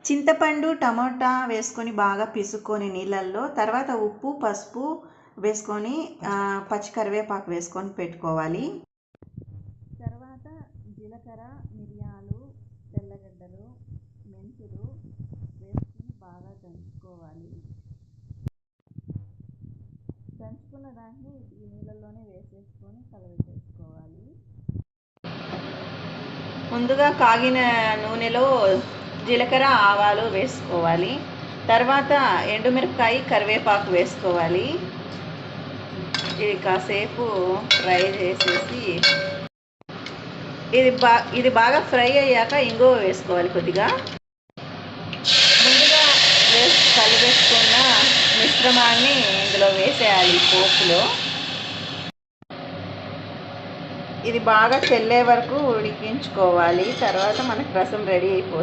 చింతపండు టమోటా వేసుకొని బాగా పిసుక్కొని నీళ్ళల్లో తర్వాత ఉప్పు పసుపు వేసుకొని పచ్చి కరివేపాకు వేసుకొని పెట్టుకోవాలి. తర్వాత జీలకర్ర మిరియాలు తెల్లగడ్డలు మెంతులు వేసుకొని బాగా దంచుకోవాలి. దంచుకున్న దాన్ని ఈ నీళ్ళల్లోనే వేసేసుకొని కలబెట్టేసుకోవాలి. ముందుగా కాగిన నూనెలో జీలకర్ర ఆవాలు వేసుకోవాలి. తర్వాత ఎండుమిరపకాయ కరివేపాకు వేసుకోవాలి. ఇది కాసేపు ఫ్రై చేసేసి ఇది బాగా ఫ్రై అయ్యాక ఇంగువ వేసుకోవాలి. కొద్దిగా ముందుగా కలిపేసుకున్న మిశ్రమాన్ని ఇందులో వేసేయాలి. పోపులో ఇది బాగా చెల్లే వరకు ఉడికించుకోవాలి. తర్వాత మనకు రసం రెడీ అయిపోతుంది.